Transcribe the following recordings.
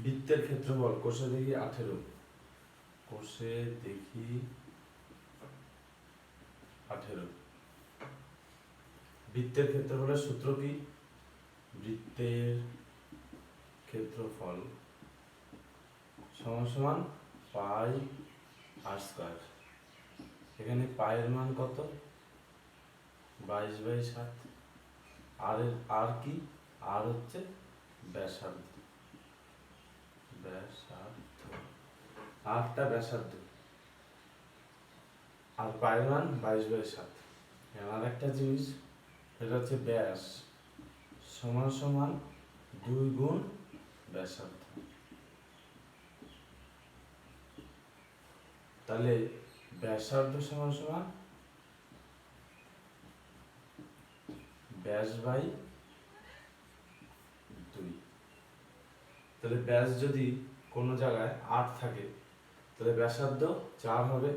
বৃত্তের ক্ষেত্রফল কোষে দেখি 18, কোষে দেখি 18। বৃত্তের ক্ষেত্রফলের সূত্র কি? বৃত্তের ক্ষেত্রফল সমান সমান পাই আর স্কয়ার। এখানে পায়ের মান কত? 22/7। আর কি? আর হচ্ছে ব্যাসার্ধ। আরটা ব্যাসার্ধ আর পায়ের মান 22/7। আর একটা জিনিস, এটা হচ্ছে ব্যাস সমান সমান 2 গুণ ব্যাসার্ধ। তাহলে ব্যাসার্ধ সমান সমান ব্যাস বাই 2। তাহলে ব্যাস যদি কোনো জায়গায় 8 থাকে তাহলে ব্যাসার্ধ 4 হবে।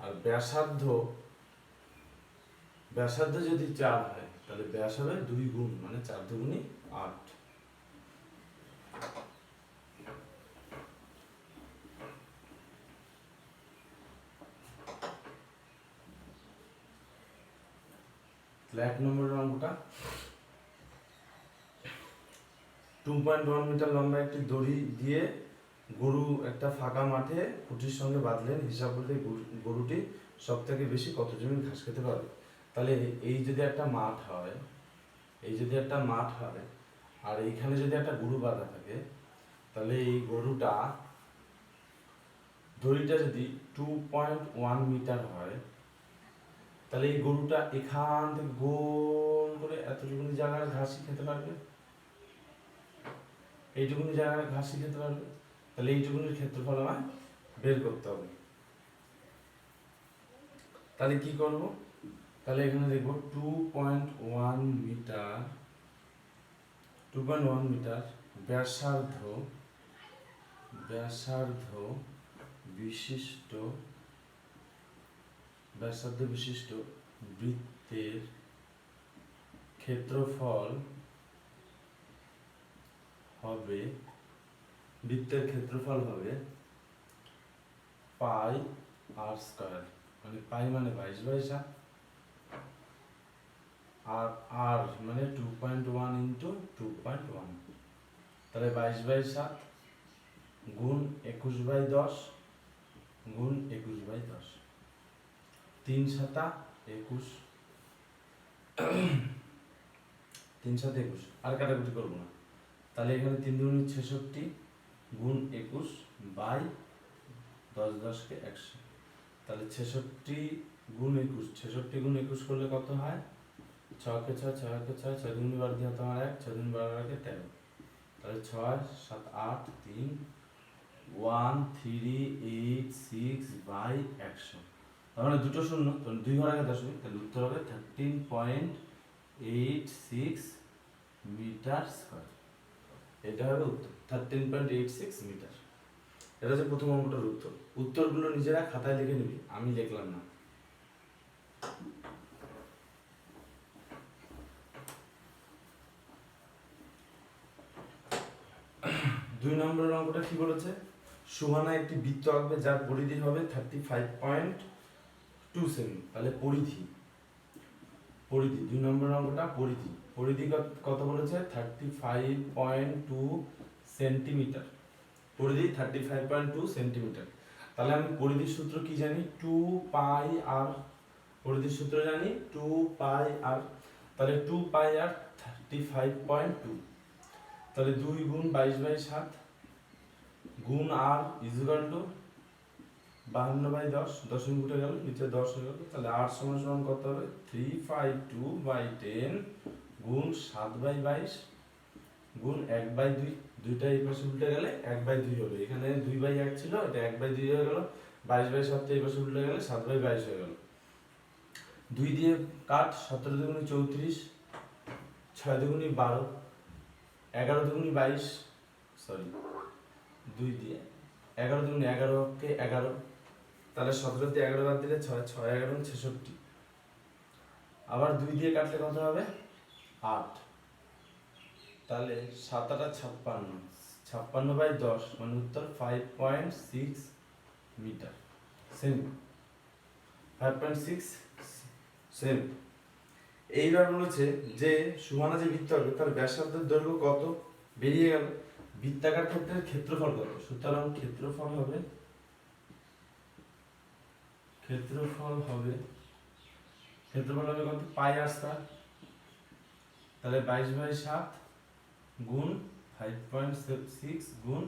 আর ব্যাসার্ধ যদি 4 হয় তাহলে ব্যাস হবে 2 গুণ, মানে 4 দুগুণে 8। তাহলে 1 নম্বরের অঙ্কটা, 2.1 মিটার লম্বা একটি দড়ি দিয়ে গরু একটা ফাঁকা মাঠে খুঁটির সঙ্গে বাঁধলেন। হিসাব করলে গরুটি সব থেকে বেশি কত জমি ঘাস খেতে পারবে। তাহলে এই যদি একটা মাঠ হয়, আর এইখানে যদি একটা গরু বাঁধা থাকে, তাহলে এই গরুটা দড়িটা যদি 2.1 মিটার হয়, তাহলে এই গরুটা এখান থেকে গোল করে এতটুকুনি জায়গায় ঘাসই খেতে পারবে, এইটুকুনি জায়গায় ঘাসই খেতে পারবে। তাহলে এইটুকুনির ক্ষেত্রফল আমায় বের করতে হবে। তাহলে কি করব? তাহলে এখানে দেখবো 2.1 মিটার ব্যাসার্ধ বিশিষ্ট বৃত্তের ক্ষেত্রফল হবে পাই আর স্কয়ার। মানে পাই মানে 22/7 আর আর মানে 2.1 ইন্টু 2.1। তাহলে 22/7 গুণ 21/10 গুণ 21/10, 3 7 21, 3 7 21। আর কাটাকুটি করবো না। তাহলে এখানে 3 2 66 গুণ 21 বাই 10 10 কে 100। তাহলে 66 গুণ 21 করলে কত হয়? 6 কে 6 6 কে 6 6 দুগুণ 12 দিয়ে তোমার 1 6 দুগুণ 12 কে 13। তাহলে 6 7 8 3 1 3 8 6 বাই 100। তার মানে দুটো শূন্য, তো 2 ঘর আগে 10, তাহলে উত্তর হবে 13.86 মিটার স্কয়ার। এটা হবে উত্তর, 13.86 মিটার। এটা হচ্ছে প্রথম অঙ্কটার উত্তর। উত্তরগুলো নিজেরা খাতায় লিখে নিবি, আমি লিখলাম না। 2 নম্বরের অঙ্কটা কি বলেছে? সুহানা একটি বৃত্ত আঁকবে যার পরিধি হবে 35.2 সেমি। তাহলে পরিধি 2 নম্বরের অঙ্কটা পরিধি কত বলেছে? 35.2 সেন্টিমিটার। পরিধি 35.2 সেন্টিমিটার। তাহলে আমি পরিধির সূত্র কি জানি? 2 পাই আর। পরিধির সূত্র জানি 2 পাই আর। তাহলে 2 পাই আর 35.2, তাহলে 2 গুণ 22/7 গুণ আর ইকুয়াল টু 52/10, দশমিক উঠে গেল, নিচে 10 হয়ে গেল। তাহলে আর সমান সমান কত হবে? 352/10 গুণ 7/22 গুণ 1/2। দুইটা এই পাশে উল্টে গেলে 1/2 হবে। এখানে 2/1 ছিল, এটা 1/2 হয়ে গেল। 22/7 এই পাশে উল্টে গেলে 7/22 হয়ে গেল। 2 দিয়ে কাট, 17 দুগুণে 34, 6 দুগুণে 12, 11 দুগুণে 22, সরি 2 দিয়ে 11 দুগুণে 11 কে 11, তাহলে 17 তে 11 বাদ দিলে 6, 6 11 66। আবার 2 দিয়ে কাটলে কত হবে? 8। তাহলে 7 8 56, 56/10 মানে উত্তর 5.6 মিটার সেমি। 5.6 সেমি। এইবার বলেছে যে সুমানা যে বৃত্তাকার তার ব্যাসার্ধের দৈর্ঘ্য কত বেরিয়ে গেল। বৃত্তাকার ক্ষেত্রের ক্ষেত্রফল কত, সুতরাং ক্ষেত্রফল হবে কত পাই আর স্কয়ার। তাহলে 22/7 গুণ 5.6 গুণ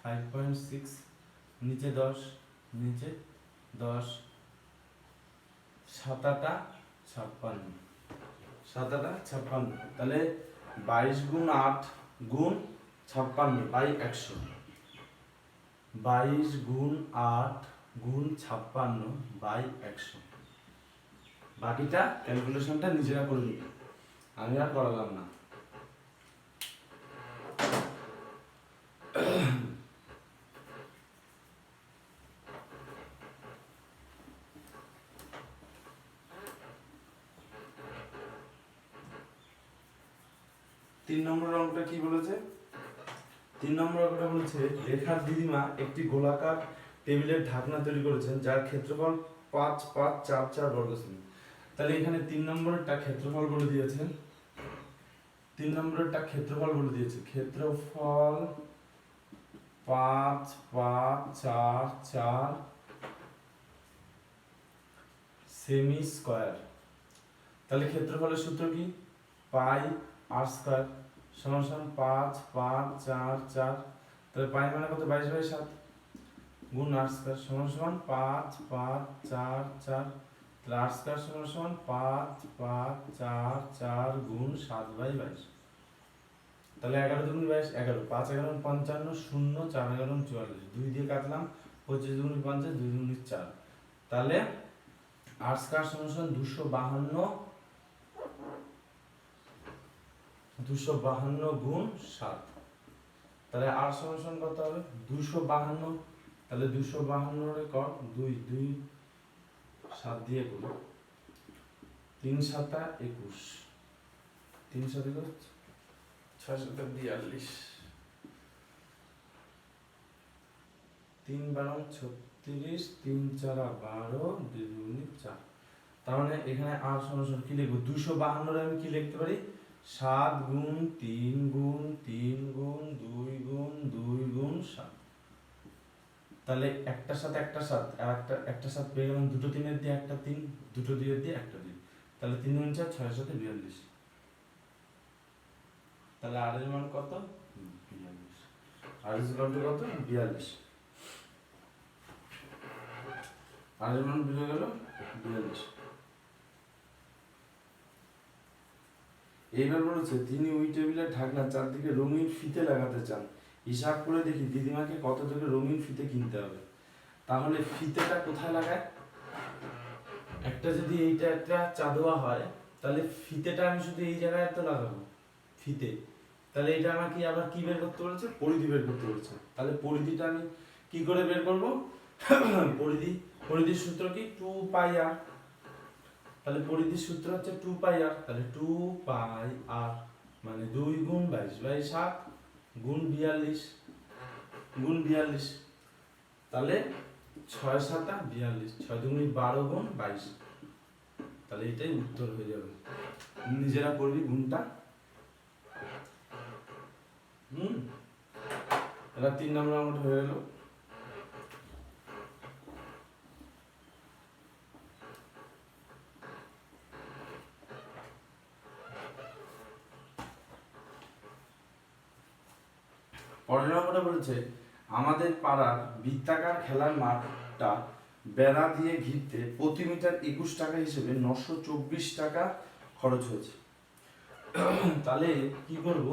5.6 নিচে 10 7×8 = 56। তাহলে 22 × 8 গুণ 56 বাই 100। 22 × 8 গুণ 56 বাই 100। বাকিটা ক্যালকুলেশনটা নিজেরা করে নিবে, আমি আর করালাম না। তিন নম্বর অঙ্কটা কি বলেছে? 3 নম্বর অঙ্কটা বলেছে রেখার দিদিমা একটি গোলাকার টেবিলের ঢাকনা তৈরি করেছেন যার ক্ষেত্রফল 5.544 বর্গ সেমি। তাহলে এখানে 3 নম্বরটা ক্ষেত্রফল বলে দিয়েছে। ক্ষেত্রফল 5.544 সেমি স্কয়ার। তাহলে ক্ষেত্রফলের সূত্র কি? পাই আর স্কয়ার সমান 5.544। তাহলে পাই মানে কত? 22/7 গুণ আর স্কয়ার সমান 5.544। তাহলে আর স্কয়ার সমান 5.544 গুণ 7/22। তাহলে 11 × 2 = 22, 11 5 × 11 = 55, 0 4 × 11 = 44, 2 দিয়ে কাটলাম 25 × 2 = 50, 2 × 2 = 4। তাহলে আর স্কয়ার সমান 252 গুণ 7। তাহলে আর সমান কত হবে? 252। তাহলে 252 রে কর 2 2 7 দিয়ে করি 3 7 21, 3 7 21 6 7 42, 3 12 36, 3 4 12, 2 2 4। তার মানে এখানে আর সমান কি লিখব? 252 রে আমি কি লিখতে পারি? 7 গুণ 3 গুণ 3 গুণ 2 গুণ 2 গুণ 7। তাহলে একটার সাথে একটা 7 আর একটা 7 পেয়ে গেলাম, দুটো 3 এর দিয়ে একটা 3, দুটো 2 এর দিয়ে একটা 2। তাহলে 3 গুণ 4 6 7 42। তাহলে আর এর মান কত? 42। আর ইজ ইকুয়াল টু কত? 42। আর এর মান বের হয়ে গেল 42। এইবার বলেছে তিনি ওই টেবিলের ঢাকনা চারদিকে রঙিন ফিতে লাগাতে চান। হিসাব করে দেখি দিদিমাকে কত থেকে রঙিন ফিতে কিনতে হবে। তাহলে ফিতেটা কোথায় লাগায়? একটা যদি এইটা একটা চাঁদোয়া হয় তাহলে ফিতেটা আমি শুধু এই জায়গায় তো লাগাবো ফিতে। তাহলে এটা আমাকে আবার কি বের করতে বলেছে? পরিধি বের করতে বলেছে। তাহলে পরিধিটা আমি কি করে বের করব? পরিধির সূত্র কি? 2πr। তাহলে পরিধির সূত্র হচ্ছে 2πr। তাহলে 2πr মানে 2 গুণ 22/7 গুণ 42 তাহলে 6 7 42, 6 2 12 গুণ 22। তাহলে এটাই উত্তর হয়ে যাবে। নিজেরা করবি গুণটা। এবার 3 নম্বর অঙ্কটা হয়ে গেল। পরের নম্বরটা বলেছে আমাদের পাড়ার বৃত্তাকার খেলার মাঠটা বেড়া দিয়ে ঘিরতে প্রতি মিটার 21 টাকা হিসেবে 924 টাকা খরচ হয়েছে। তাহলে কি করব?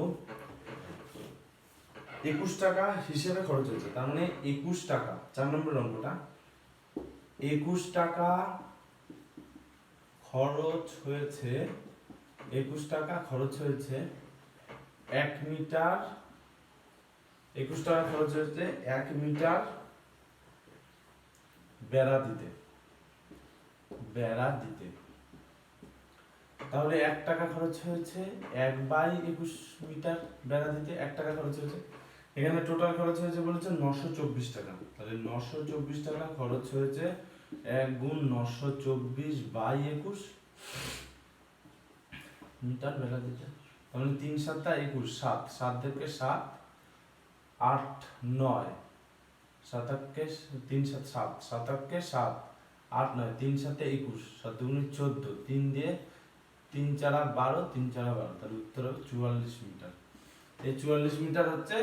21 টাকা হিসেবে খরচ হয়েছে, তার মানে 21 টাকা, 4 নম্বর অঙ্কটা 21 টাকা খরচ হয়েছে। 21 টাকা খরচ হয়েছে 1 মিটার। 21 টাকা খরচ হয়েছে 1 মিটার বেড়া দিতে। তাহলে 1 টাকা খরচ হয়েছে 1/21 মিটার বেড়া দিতে 1 টাকা খরচ হয়েছে। এখানে টোটাল খরচ হয়েছে বলেছে 924 টাকা, তাহলে 924 টাকা খরচ হয়েছে 1 গুণ 924 বাই 21 মিটার বেলা দিতে, তাহলে 3 7 21 7 7 থেকে 7 8 9 7 8 3 7 7 7 8 7 8 9 3 7 21 7 2 14 3 দিয়ে 3 4 12 3 4 12, তাহলে উত্তর হবে 44 মিটার। এই 44 মিটার হচ্ছে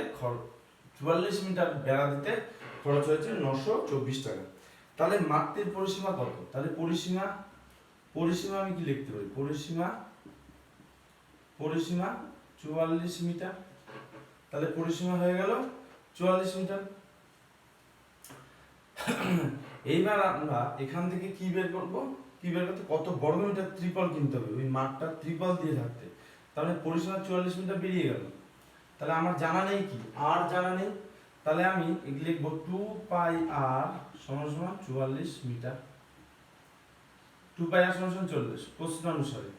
44 মিটার বেড়া দিতে খরচ হয়েছে 924 টাকা। তাহলে মাত্রের পরিসীমা কত? তাহলে পরিসীমা আমি কি লিখতে পারি? পরিসীমা 44 মিটার, তাহলে পরিসীমা হয়ে গেল 44 মিটার। এইবার আমরা এখান থেকে কি বের করব? কি বের করতে, কত বর্গ মিটার ত্রিপল কিনতে হবে ওই মাঠটা ত্রিপল দিয়ে থাকতে, তাহলে পরিসীমা 44 মিটার বেরিয়ে গেল। তাহলে আমার জানা নেই কি, আর জানা নেই, তাহলে আমি লিখব 2 পাই আর সমান সমান 44 মিটার। 2 পাই আর সমান সমান 40 প্রশ্নানুসারে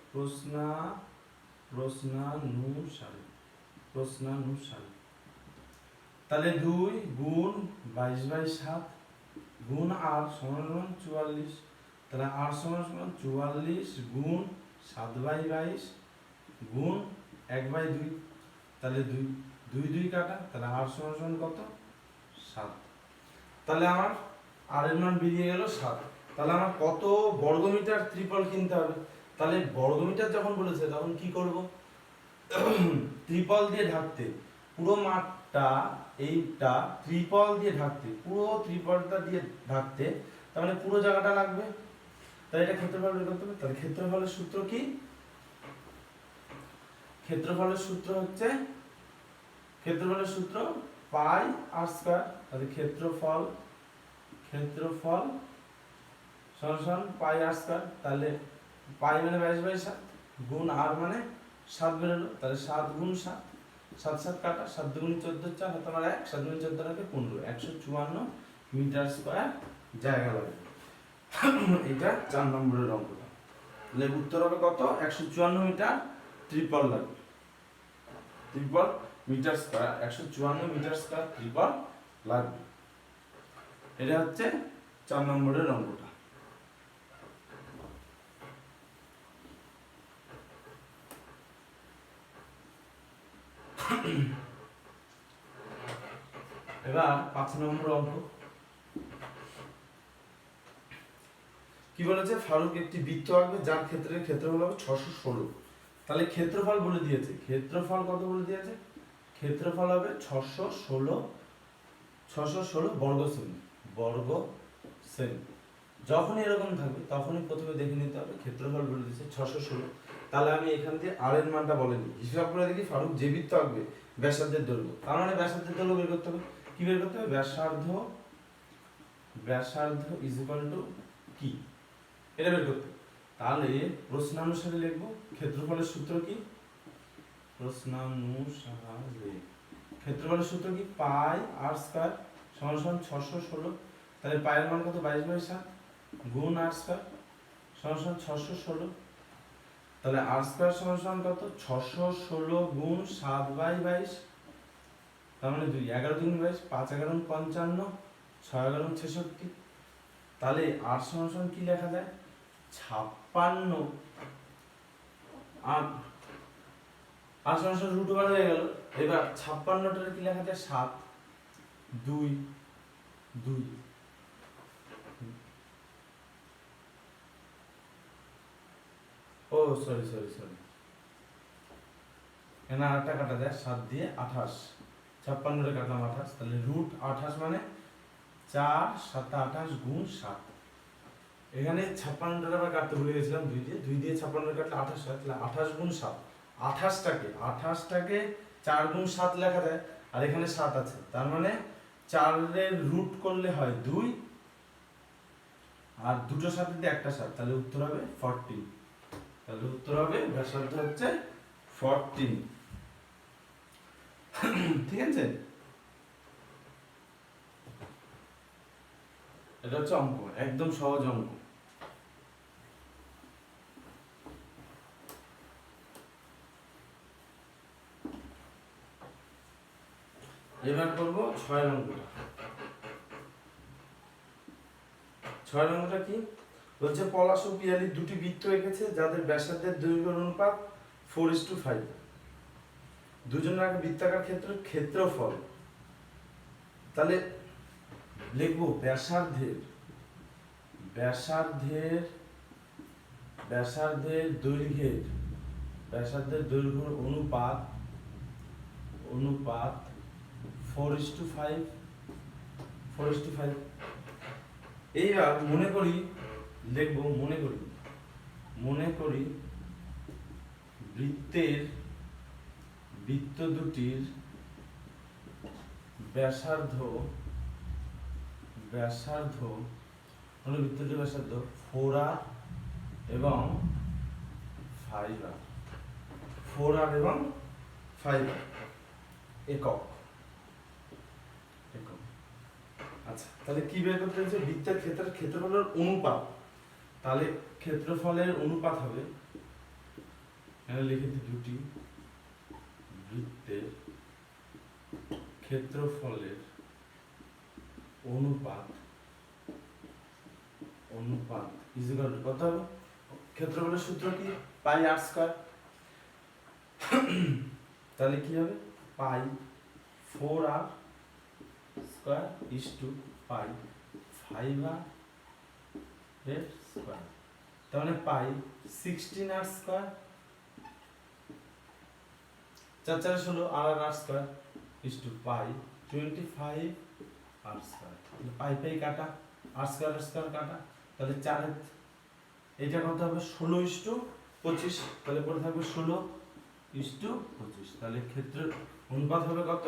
তাহলে 2 গুণ 22/7 গুণ আর সমান সমান 44, তাহলে আর সমান সমান 44 গুণ 7/22 গুণ 1/2, তাহলে 2 2 কাটা, তাহলে আর সমান সমান কত? 7। তাহলে আমার আর এর মান বেরিয়ে গেল 7। তাহলে আমার কত বর্গমিটার ত্রিপল কিনতে হবে? তাহলে বর্গমিটার যখন বলেছে তখন কি করব? ত্রিপল দিয়ে ঢাকতে পুরো মাঠটা, এইটা ত্রিপল দিয়ে ঢাকতে, পুরো ত্রিপলটা দিয়ে ঢাকতে, তার মানে পুরো জায়গাটা লাগবে। তাই এটা ক্ষেত্রফল বের করতে হবে। তাহলে ক্ষেত্রফলের সূত্র কি? ক্ষেত্রফলের সূত্র হচ্ছে পাই আর স্কয়ার। তাহলে ক্ষেত্রফল সমান পাই আর স্কয়ার, তাহলে পাই মানে 22/7 গুণ আর মানে 7 বেরোলো, তাহলে 7 গুণ 7 7 7 কাটা, 7 দুগুণ 14 4 হাতে আমার 1 7 দুগুণ 14 হাতে 15 154 মিটার স্কয়ার জায়গা লাগবে। এটা 4 নম্বরের অঙ্কটা। তাহলে উত্তর হবে কত? 154 মিটার ত্রিপল লাগবে। ত্রিপল মিটার স্কয়ার 154 মিটার স্কয়ার ত্রিপল লাগবে। এটা হচ্ছে 4 নম্বরের অঙ্কটা। এবার 5 নম্বর অঙ্ক কি বলেছে? ফারুক একটি বৃত্ত আঁকবে যার ক্ষেত্রফল হবে 616। তাহলে ক্ষেত্রফল বলে দিয়েছে, ক্ষেত্রফল কত বলে দিয়েছে? ক্ষেত্রফল হবে 616 বর্গ সেমি। যখন এরকম থাকবে তখনই প্রথমে দেখে নিতে হবে ক্ষেত্রফল বলে দিয়েছে 616। তাহলে আমি এখান থেকে আর এর মানটা বলেনি, হিসাব করে দেখি ফারুক যে বৃত্ত আঁকবে ব্যাসার্ধের দৈর্ঘ্য, তার মানে ব্যাসার্ধের দৈর্ঘ্য বের করতে হবে। কি বের করতে হবে? ব্যাসার্ধ ইজ ইকুয়াল টু কি, এটা বের করতে। তাহলে প্রশ্নানুসারে লিখব ক্ষেত্রফলের সূত্র কি? ক্ষেত্রফলের সূত্র কি? পাই আর স্কয়ার সমান সমান 616। তাহলে পায়ের মান কত? 22/7 গুণ আর স্কয়ার সমান সমান 616। তাহলে আর স্কয়ার সমান সমান কত? 616 গুণ 7/22, তার মানে 2 11 2 22 5 11 55 6 11 66। তাহলে আর সমান সমান কি লেখা যায়? 56। আর সমান সমান রুট ওভার হয়ে গেল। এবার 56টারে কি লেখা যায়? 7 2 2। ও সরি এখানে আরেকটা কাটা যায়, 7 দিয়ে 28, 56 কাটলাম 28, তাহলে রুট 28 মানে 4 7 28 গুণ 7। এখানে 56টার আবার কাটতে ভুলে গেছিলাম, 2 দিয়ে 56 কাটলে 28 হয়, তাহলে 28 গুণ 7। 28টাকে 4 গুণ 7 লেখা যায়, আর এখানে 7 আছে, তার মানে 4 এর রুট করলে হয় 2, আর দুটো 7 দিয়ে একটা 7, তাহলে উত্তর হবে 14। তাহলে উত্তর হবে ব্যাসার্ধ হচ্ছে 14। ঠিক আছে, এটা হচ্ছে অঙ্ক, একদম সহজ অঙ্ক। এবার করবো 6 অঙ্কটা। 6 অঙ্কটা কি বলছে? পলাশ ও পিয়ালি দুটি বৃত্ত এঁকেছে যাদের ব্যাসার্ধের দৈর্ঘ্যের অনুপাত 4:5। দুজনের আগে বৃত্তাকার ক্ষেত্রফল। তাহলে লিখবো ব্যাসার্ধের দৈর্ঘ্যের অনুপাত 4:5। এইবার মনে করি বৃত্ত দুটির ব্যাসার্ধ 4r এবং 5r। 4r এবং 5r একক। আচ্ছা, তাহলে কি বের করতে হচ্ছে? বৃত্তের ক্ষেত্রফলের অনুপাত। তাহলে ক্ষেত্রফলের অনুপাত হবে, এখানে লিখে দিই, দুটি বৃত্তের ক্ষেত্রফলের অনুপাত ইজিক্যাল টু কত হবে? ক্ষেত্রফলের সূত্র কি? Pi r square. তাহলে কি হবে? Pi 4r square is two pi 5r এর স্কয়ার। তার মানে pi 16r square, 4 4 16 r square is two pi 25r square. Pi pi কাটা, আর স্কয়ার কাটা, তাহলে 4 এটা কত হবে? 16:25। তাহলে পড়ে থাকবে 16:25। তাহলে ক্ষেত্রের অনুপাত হবে কত?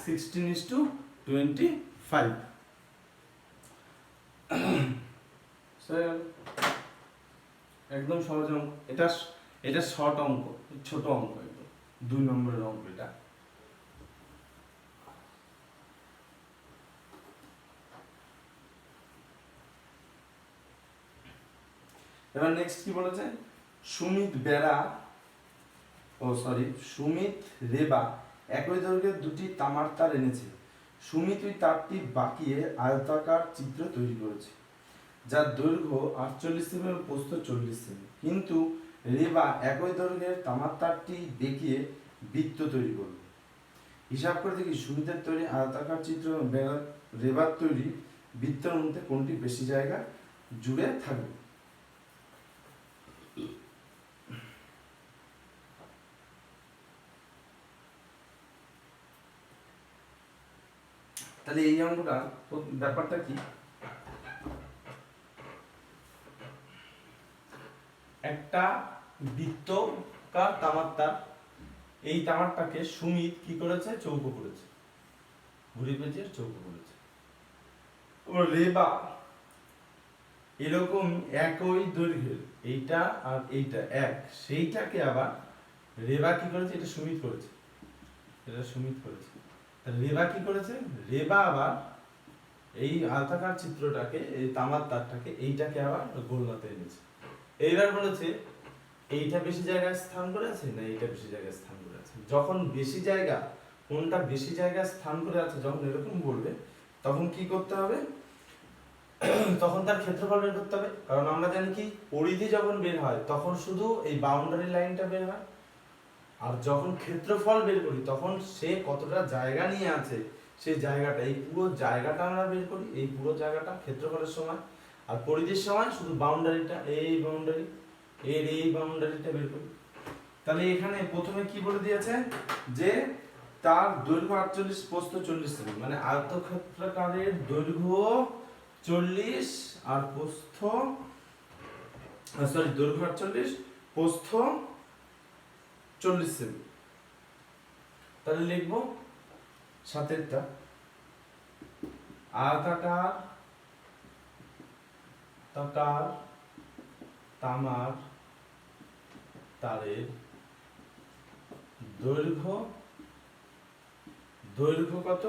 16:25। একদম সহজ অঙ্ক এটা শর্ট অঙ্ক, ছোট অঙ্ক, একদম 2 নম্বরের অঙ্ক এটা। এবার নেক্সট কি বলেছে? সুমিত রেবা একই দৈর্ঘ্যের দুটি তামার তার এনেছে। সুমিত ওই তারটি বাঁকিয়ে আয়তাকার চিত্র তৈরি করেছে, যার দৈর্ঘ্য 48 সেমি এবং প্রস্থ 40 সেমি। কিন্তু রেবা একই দৈর্ঘ্যের তামার তারটি বেঁকিয়ে বৃত্ত তৈরি করবে। হিসাব করে দেখি সুমিতের তৈরি আয়তাকার চিত্র এবং রেবার তৈরি বৃত্তের মধ্যে কোনটি বেশি জায়গা জুড়ে থাকবে। তাহলে এই অঙ্কটা ব্যাপারটা কি? একটা বৃত্তাকার তামার তার, এই তামারটাকে সুমিত কি করেছে? চৌকো করেছে, ঘুরি পেঁচিয়ে চৌকো করেছে। রেবা এরকম একই দৈর্ঘ্যের, এইটা আর এইটা এক, সেইটাকে আবার রেবা কি করেছে? এটা সুমিত করেছে। রেবা কি করেছে? রেবা আবার এই আয়তাকার চিত্রটাকে, এই তামার তারটাকে, এইটাকে আবার গোলনাতে এনেছে। এইবার বলেছে এইটা বেশি জায়গায় স্থান করে আছে না এইটা বেশি জায়গায় স্থান করে আছে। যখন বেশি জায়গা, কোনটা বেশি জায়গায় স্থান করে আছে যখন এরকম বলবে, তখন কি করতে হবে? তখন তার ক্ষেত্রফল বের করতে হবে। কারণ আমরা জানি কি, পরিধি যখন বের হয় তখন শুধু এই বাউন্ডারি লাইনটা বের হয়, আর যখন ক্ষেত্রফল বের করি তখন সে কতটা জায়গা নিয়ে আছে সেই জায়গাটা, এই পুরো জায়গাটা আমরা বের করি, এই পুরো জায়গাটা ক্ষেত্রফলের সময়। আর পরিধির সময় শুধু বাউন্ডারিটা, এই বাউন্ডারি, এই বাউন্ডারিটা বের করি। তাহলে এখানে প্রথমে কি বলে দিয়েছে? যে তার দৈর্ঘ্য 48, প্রস্থ 40 সেমি, মানে আয়তক্ষেত্রাকারের দৈর্ঘ্য 40 আর প্রস্থ, দৈর্ঘ্য 48, প্রস্থ 40 সেমি। তাহলে লিখবো সাতেরটা, আয়তাকার তামার তারের দৈর্ঘ্য কত?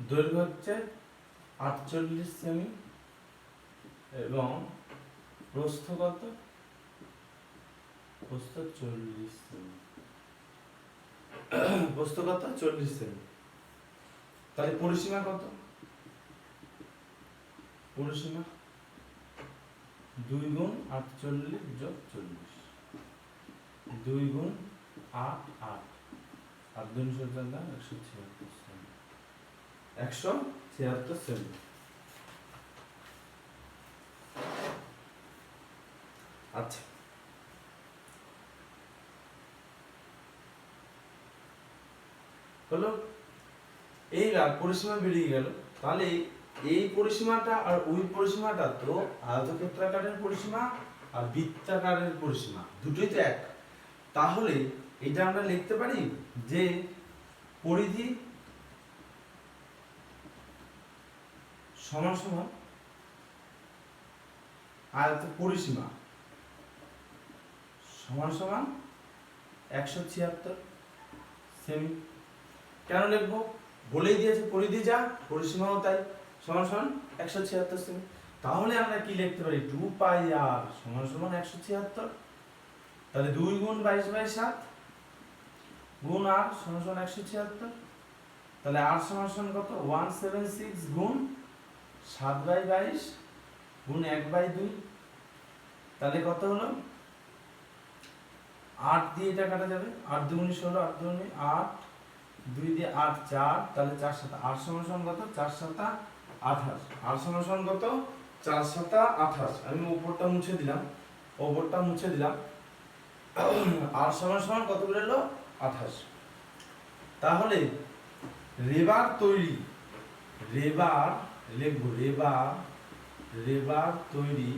দৈর্ঘ্য হচ্ছে 48 সেমি এবং প্রস্থ কত? প্রস্থ 40 সেমি। প্রস্থ কত 40 সেমি। তাহলে পরিসীমা কত? পরিসীমা 2 গুণ 48 যোগ 40, 2 গুণ 8 8 আর 2 176 সেমি, 176 সেমি। আচ্ছা, হলো। এইবার পরিসীমা বেরিয়ে গেল। তাহলে এই পরিসীমাটা আর ওই পরিসীমাটা তো আয়তক্ষেত্রাকারের পরিসীমা আর বৃত্তাকারের পরিসীমা দুটোই তো এক। তাহলে এটা আমরা লিখতে পারি যে পরিধি সমান সমান আয়ত পরিসীমা সমান সমান 176 সেমি। কেন লিখবো? বলেই দিয়েছে পরিধি যা পরিসীমাও তাই, সমান সমান 176 সেমি। তাহলে আমরা কি লিখতে পারি? 2 পাই r সমান সমান 176। তাহলে 2 গুণ 22/7 গুণ r সমান সমান 176। তাহলে r সমান সমান কত? 176 গুণ 7/22 গুণ 1/2। তাহলে কত হলো? 8 দিয়ে এটা কাটা যাবে, 8 দুগুণে 16, 8 দুগুণে 8, 2 দিয়ে 8 4, তাহলে 4 7 8 সমান সমান কত? 4 7 28। আর সমান সমান কত? 4 7 28। আমি উপরটা মুছে দিলাম, উপরটা মুছে দিলাম। আর সমান সমান কত বেরোলো? 28। তাহলে রেবার তৈরি, রেবার লিখবো, রেবার তৈরি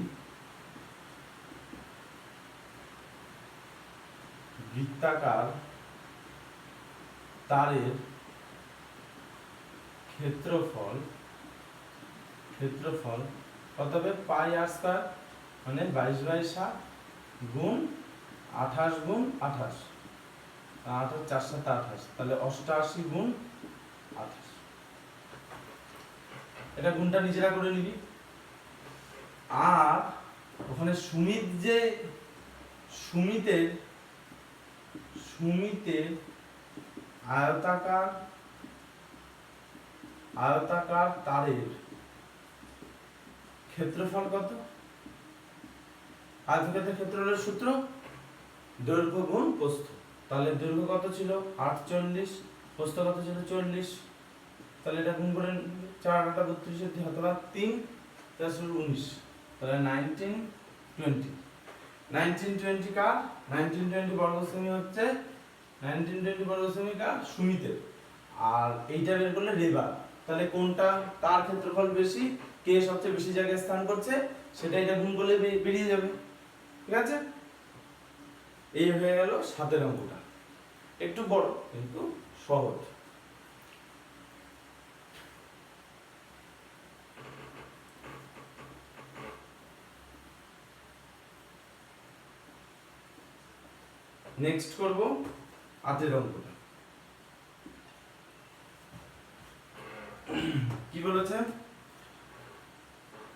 বৃত্তাকার তারের ক্ষেত্রফল কত হবে? পাই আর স্কয়ার মানে 22/7 গুণ 28 গুণ 28, 28 4 7 28, তাহলে 88 গুণ 28। এটা গুণটা নিজেরা করে নিবি। আর ওখানে সুমিতের আয়তাকার তারের ক্ষেত্রফল কত? আয়তক্ষেত্রের ক্ষেত্রফলের সূত্র দৈর্ঘ্য গুণ প্রস্থ। তাহলে দৈর্ঘ্য কত ছিল? 48, প্রস্থ কত ছিল? 40। তাহলে এটা গুণ করে 4 8 32 হাতলা 3 4 19, তাহলে 19 20। 19 20 কার? 19 20 বর্গ সেমি হচ্ছে 19 20 বর্গ সেমি কার? সুমিতের। আর এইটা বের করলে রেবার। তাহলে কোনটা তার ক্ষেত্রফল বেশি, কে সবচেয়ে বেশি জায়গায় স্থান করছে, সেটা এটা গুণ করলে বেরিয়ে যাবে। ঠিক আছে? এই হয়ে গেল 7 অঙ্কটা। একটু বড় কিন্তু সহজ। নেক্সট করব 8 অঙ্কটা। কি বলেছে?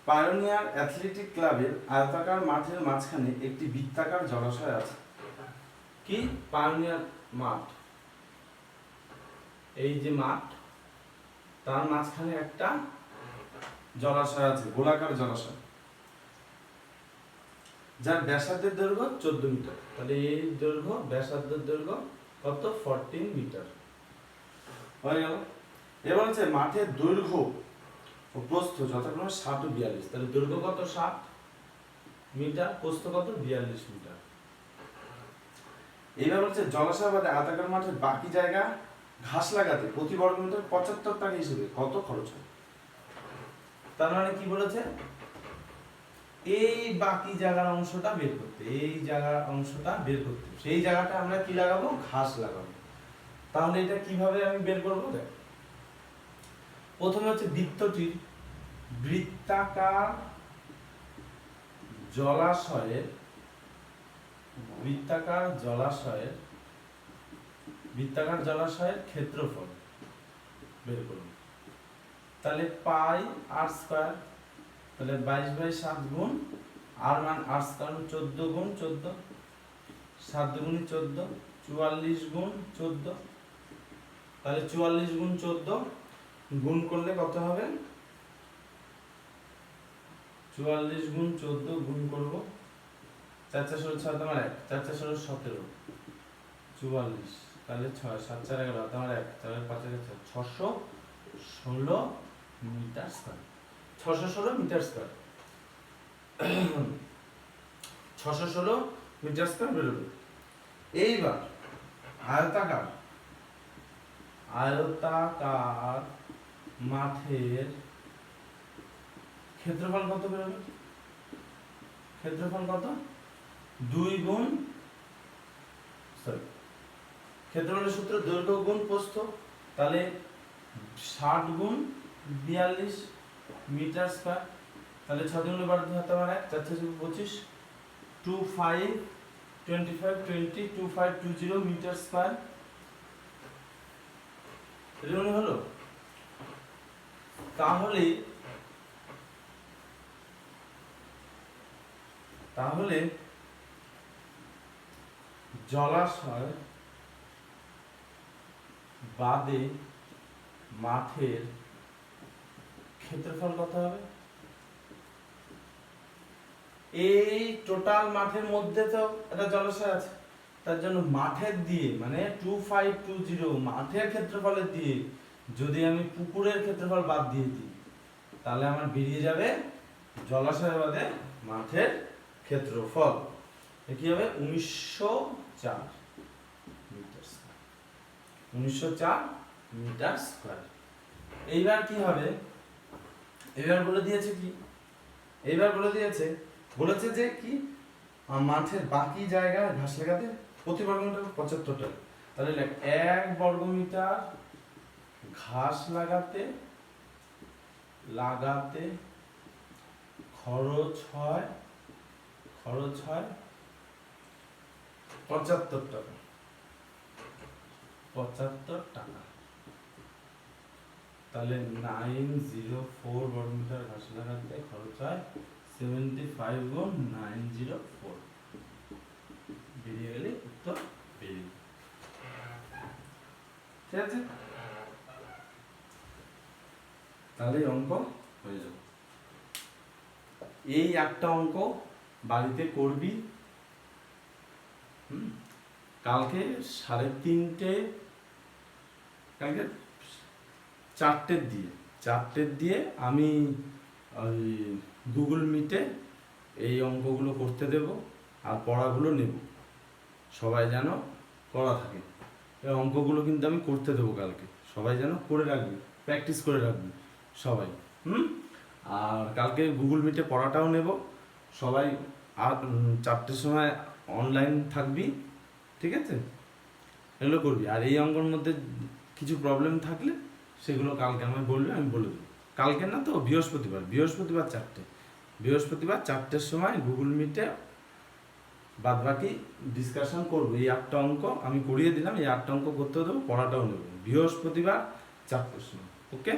পায়োনিয়ার অ্যাথলেটিক ক্লাবের আয়তাকার মাঠের মাঝখানে একটি বৃত্তাকার জলাশয় আছে। কি? পায়োনিয়ার মাঠ, এই যে মাঠ, তার মাঝখানে একটা জলাশয় আছে, গোলাকার জলাশয়, যার ব্যাসার্ধের দৈর্ঘ্য 14 মিটার। তাহলে এই দৈর্ঘ্য, ব্যাসার্ধের দৈর্ঘ্য কত? 14 মিটার হয়ে গেল। এবার হচ্ছে মাঠের দৈর্ঘ্য ও প্রস্থ যথাক্রমে 60 ও 42। তাহলে দৈর্ঘ্য কত? 60 মিটার, প্রস্থ কত? 42 মিটার। এইবার হচ্ছে জলাশয় বাদে আয়তাকার মাঠের বাকি জায়গা ঘাস লাগাতে প্রতি বর্গ মিটার 75 টাকা হিসেবে কত খরচ হয়? তার মানে কি বলেছে? এই বাকি জায়গার অংশটা বের করতে, এই জায়গার অংশটা বের করতে, সেই জায়গাটা আমরা কি লাগাবো? ঘাস লাগাবো। তাহলে এটা কিভাবে আমি বের করবো? দেখ, প্রথমে হচ্ছে বৃত্তটির বৃত্তাকার জলাশয়ের ক্ষেত্রফল বের করব। তাহলে পাই আর স্কয়ার, তাহলে 22/7 গুণ আর মান আর স্কয়ার 14 গুণ 14, 7 দুগুণে 14, 44 গুণ 14, তাহলে 44 গুণ 14 গুণ করলে কত হবে? 44 গুণ 14 গুণ করব 4 4 16 6 তোমার 1, 4 4 16 17, 44, তাহলে 6 7 4 11 তোমার 1, 4 5 616 metre square, 616 metre square, 616 metre square বেরোবে। এইবার আয়তাকার মাঠের ক্ষেত্রফল কত বেরোবে? ক্ষেত্রফল কত? 2 গুণ ক্ষেত্রফলের সূত্র দৈর্ঘ্য গুণ প্রস্থ, তাহলে 60 গুণ 42 মিটার স্কয়ার, তাহলে 6 গুণ 12 হাতে আমার 1, 4 4 25, 25 25 20 2520 মিটার স্কয়ার। এরকম হলো। তাহলে জলাশয় বাদে মাঠের ক্ষেত্রফল কত হবে? এই টোটাল মাঠের মধ্যে তো একটা জলাশয় আছে, তার জন্য মাঠের দিয়ে মানে 2520 মাঠের ক্ষেত্রফলের দিয়ে যদি আমি পুকুরের ক্ষেত্রফল বাদ দিয়ে দিই, তাহলে আমার বেরিয়ে যাবে জলাশয় বাদে মাঠের ক্ষেত্রফল। কি হবে? 1904 মিটার স্কয়ার, 1904 মিটার স্কয়ার। এইবার কি হবে? এইবার বলে দিয়েছে কি? বলেছে যে কি মাঠের বাকি জায়গায় ঘাস লাগাতে প্রতি বর্গ মিটার 75 টাকা, তাহলে 1 বর্গ মিটার ঘাস লাগাতে খরচ হয় 75 টাকা, 75 টাকা। তাহলে 904 বর্গ মিটার ঘাস লাগাতে খরচ হয় 75 গুণ 904, বেরিয়ে গেলে উত্তর বেরিয়ে। ঠিক আছে, তাহলে অঙ্ক হয়ে যাবে। এই একটা অঙ্ক বাড়িতে করবি। কালকে 3:30, কালকে 4টের দিয়ে আমি ওই গুগল মিটে এই অঙ্কগুলো করতে দেব আর পড়াগুলো নেব, সবাই যেন করা থাকে। এই অঙ্কগুলো কিন্তু আমি করতে দেবো কালকে, সবাই যেন করে রাখবি, প্র্যাকটিস করে রাখবি সবাই। আর কালকে গুগল মিটে পড়াটাও নেব, সবাই আর 4টের সময় অনলাইন থাকবি, ঠিক আছে? এগুলো করবি। আর এই অঙ্কর মধ্যে কিছু প্রবলেম থাকলে সেগুলো কালকে আমায় বলবে, আমি বলে দেবো। কালকে না তো বৃহস্পতিবার 4টে, বৃহস্পতিবার 4টের সময় গুগল মিটে বাদবাকি ডিসকাশন করবো। এই 8টা অঙ্ক আমি করিয়ে দিলাম, এই 8টা অঙ্ক করতে দেবো, পড়াটাও নেবো বৃহস্পতিবার 4টের সময়। ওকে।